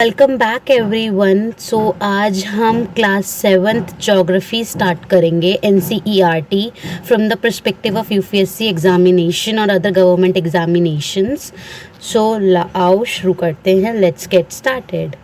Welcome back everyone. So आज हम class seventh geography start करेंगे NCERT from the perspective of UPSC examination और other government examinations. So आओ शुरू करते हैं। Let's get started.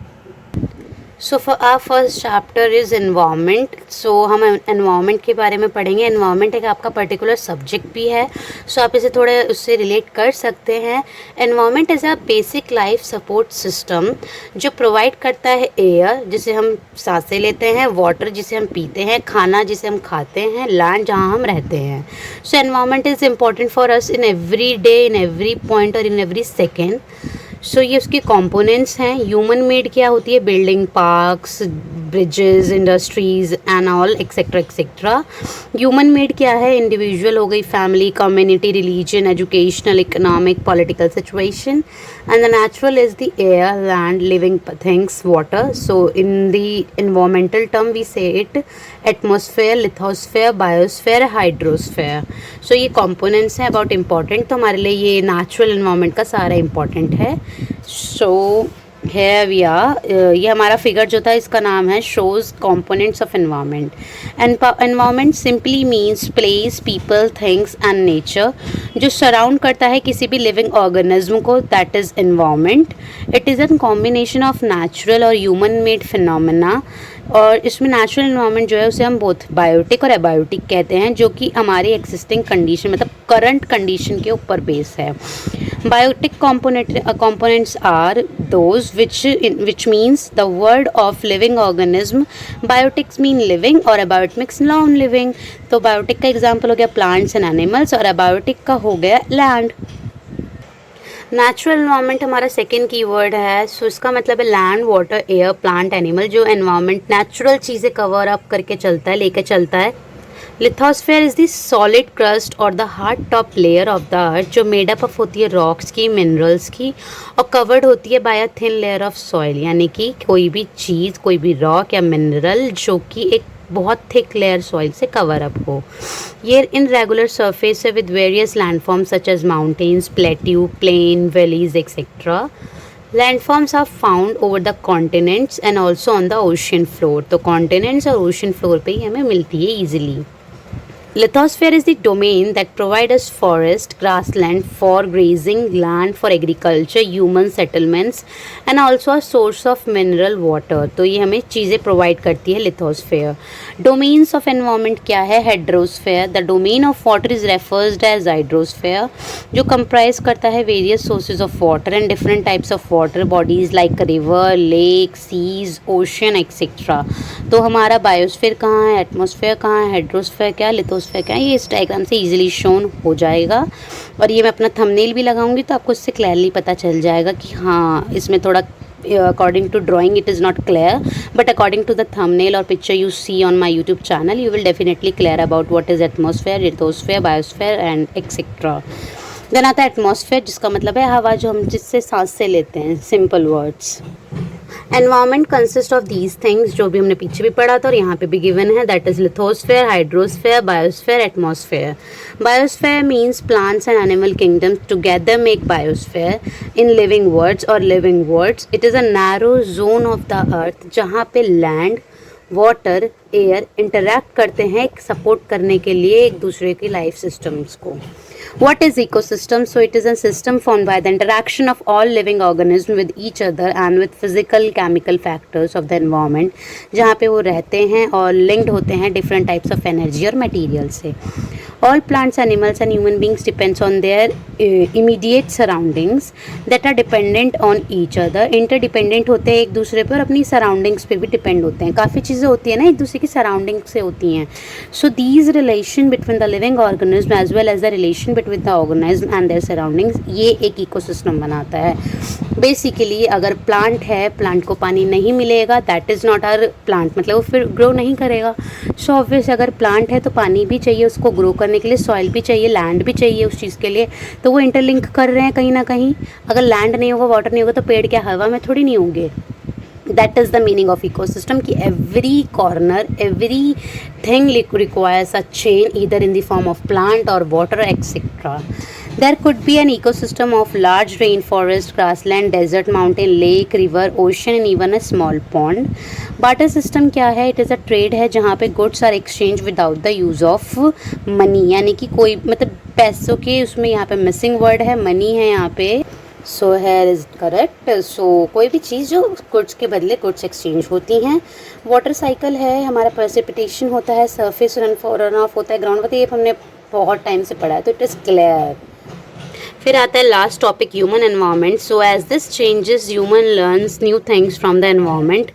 So for our first chapter is environment. So हम environment के बारे में पढ़ेंगे। एनवायरनमेंट एक आपका पर्टिकुलर सब्जेक्ट भी है, सो आप इसे थोड़े उससे रिलेट कर सकते हैं। Environment is a basic life support system जो प्रोवाइड करता है एयर जिसे हम सांसें लेते हैं, वाटर जिसे हम पीते हैं, खाना जिसे हम खाते हैं, लैंड जहाँ हम रहते हैं। So environment is important for us in every day, in every point और इन एवरी सेकेंड। सो ये उसके कंपोनेंट्स हैं। ह्यूमन मेड क्या होती है? Building, parks, bridges, industries and all etcetera etcetera. Human made क्या है? इंडिविजुअल हो गई, family, community, religion, educational, economic, political situation. And the natural is the air, land, living things, water. So in the environmental term we say it atmosphere, lithosphere, biosphere, hydrosphere. So ये components हैं about important. तो हमारे लिए ये natural environment का सारा important है। सो है ये हमारा फिगर जो था इसका नाम है shows components of environment. Environment simply means place, people, things and nature जो सराउंड करता है किसी भी लिविंग ऑर्गेनिज्म को, that is environment. It is an combination of natural और ह्यूमन मेड फिनोमेना। और इसमें नेचुरल एनवायरनमेंट जो है उसे हम बोथ बायोटिक और एबायोटिक कहते हैं, जो कि हमारी एक्सिस्टिंग कंडीशन मतलब करंट कंडीशन के ऊपर बेस है। Biotic components are those which means the word of living organism. Biotics mean living और abiotics non-living। तो बायोटिक का एग्जाम्पल हो गया प्लांट्स एंड एनिमल्स और एबायोटिक का हो गया लैंड। नेचुरल एनवायरनमेंट हमारा सेकेंड कीवर्ड है। सो इसका मतलब है land, water, air, plant, animal. जो एनवायरनमेंट नेचुरल चीज़ें कवर अप करके चलता है, लेके चलता है। Lithosphere is the solid crust और the hard top layer of the earth जो मेड अप होती है रॉक्स की, मिनरल्स की, और कवर्ड होती है by a thin layer of soil. यानी कि कोई भी चीज़, कोई भी रॉक या मिनरल जो कि एक बहुत थिक लेयर सॉइल से कवर अप हो। ये इन रेगुलर सरफेस है with various landforms such as mountains, plateau, plain, valleys etcetera. Landforms are found over the continents and also on the ocean floor. तो continents और ocean floor पे ही हमें मिलती है easily. Lithosphere is the domain that provides us forest, grassland for grazing, land for agriculture, human settlements and also a source of mineral water। तो ये हमें चीज़ें प्रोवाइड करती है लिथोस्फेयर। डोमेन्स ऑफ एनवायरनमेंट क्या है? Hydrosphere. The domain of water is referred as hydrosphere जो comprise करता है various sources of water and different types of water bodies like river, lake, seas, ocean etcetera. तो हमारा biosphere कहाँ है, atmosphere कहाँ है, हाइड्रोस्फेयर क्या है, लिथोस्फेयर क्या है, ये इस डायग्राम से इजीली शोन हो जाएगा। और ये मैं अपना थंबनेल भी लगाऊंगी तो आपको इससे क्लियरली पता चल जाएगा कि हाँ इसमें थोड़ा according to drawing it is not clear, but according to the thumbnail or picture you see on my YouTube channel you will definitely clear about what is atmosphere, lithosphere, biosphere and etc. Then आता है atmosphere जिसका मतलब है हवा जो हम जिससे सांस से लेते हैं। Simple words. Environment consist of these things जो भी हमने पीछे भी पढ़ा था और यहाँ पे भी गिवन है, that is lithosphere, hydrosphere, biosphere, atmosphere. Biosphere means plants and animal kingdoms together make biosphere in living words और living words. It is a narrow zone of the earth जहाँ पे लैंड, वाटर, एयर इंटरैक्ट करते हैं support करने के लिए एक दूसरे की लाइफ सिस्टम्स को। What is ecosystem? So it is a system formed by the interaction of all living organisms with each other and with physical chemical factors of the environment जहाँ पे वो रहते हैं और linked होते हैं different types of energy और material से। All plants, animals and human beings depends on their immediate surroundings that are dependent on each other। interdependent होते हैं एक दूसरे पर और अपनी surroundings पे भी depend होते हैं। काफ़ी चीज़ें होती हैं ना एक दूसरे की surroundings से होती हैं। So these relation between the living organism as well as the relation between the organism and their surroundings ये एक इकोसिस्टम बनाता है। बेसिकली अगर प्लांट है, प्लांट को पानी नहीं मिलेगा, that is not our plant, मतलब वो फिर ग्रो नहीं करेगा। सो ऑब्वियस अगर प्लांट है तो पानी भी चाहिए उसको ग्रो करने के लिए, सॉइल भी चाहिए, लैंड भी चाहिए उस चीज़ के लिए। तो वो इंटरलिंक कर रहे हैं कहीं ना कहीं। अगर लैंड नहीं होगा, वाटर नहीं होगा तो पेड़ क्या हवा में थोड़ी नहीं होंगे। That is the meaning of ecosystem कि every corner, every thing requires a chain either in the form of plant और water etcetera. There could be an ecosystem of large rainforest, grassland, desert, mountain, lake, river, ocean and even a small pond. Barter system क्या है? It is a trade है जहाँ पे goods are exchanged without the use of money, यानी कि कोई मतलब पैसों के उसमें यहाँ पे missing word है, money है यहाँ पे. So here is correct. So कोई भी चीज़ जो गुड्स के बदले गुड्स एक्सचेंज होती हैं. वाटर साइकिल है, हमारा प्रेसिपिटेशन होता है, सरफेस रन ऑफ होता है, ग्राउंड वाटर, ये हमने बहुत टाइम से पढ़ा है तो इट इज़ क्लियर. फिर आता है last topic human environment. So as this changes human learns new things from the environment.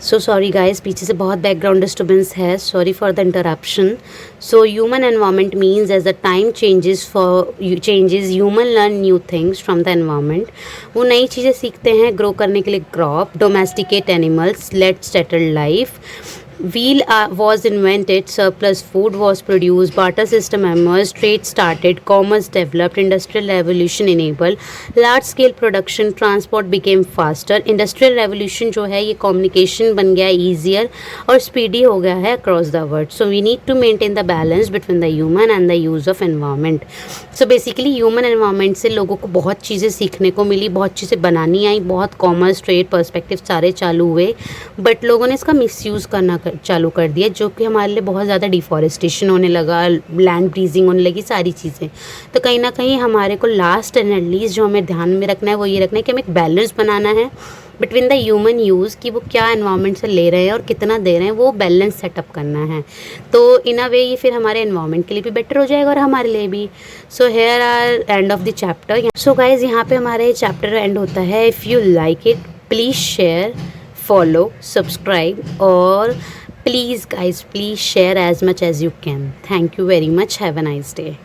So sorry guys, पीछे से बहुत बैकग्राउंड डिस्टर्बेंस है, sorry for the interruption. So human environment means as the time changes human learn new things from the environment. वो नई चीज़ें सीखते हैं grow करने के लिए. Crop, domesticate animals, let settle life. Wheel was invented, surplus food was produced, barter system emerged, trade started, commerce developed, industrial revolution enabled, large scale production, transport became faster. Industrial revolution जो है ये communication बन गया easier और speedy हो गया है across the world. So we need to maintain the balance between the human and the use of environment. So basically human environment से लोगों को बहुत चीज़ें सीखने को मिली, बहुत चीज़ें बनानी आई, बहुत commerce, trade, perspective सारे चालू हुए, बट लोगों ने इसका misuse करना चालू कर दिया, जो कि हमारे लिए बहुत ज़्यादा डिफॉरेस्टेशन होने लगा, लैंड ब्रीजिंग होने लगी, सारी चीज़ें. तो कहीं ना कहीं हमारे को लास्ट एंड एटलीस्ट जो हमें ध्यान में रखना है वो ये रखना है कि हमें एक बैलेंस बनाना है बिटवीन द ह्यूमन यूज़, कि वो क्या एनवायरनमेंट से ले रहे हैं और कितना दे रहे हैं, वो बैलेंस सेटअप करना है. तो इन अ वे ये फिर हमारे एनवायरनमेंट के लिए भी बेटर हो जाएगा और हमारे लिए भी. So here are end of the chapter. So guys यहाँ पे हमारे चैप्टर एंड होता है. If you like it please share, follow, subscribe, or please guys, please share as much as you can. Thank you very much. Have a nice day.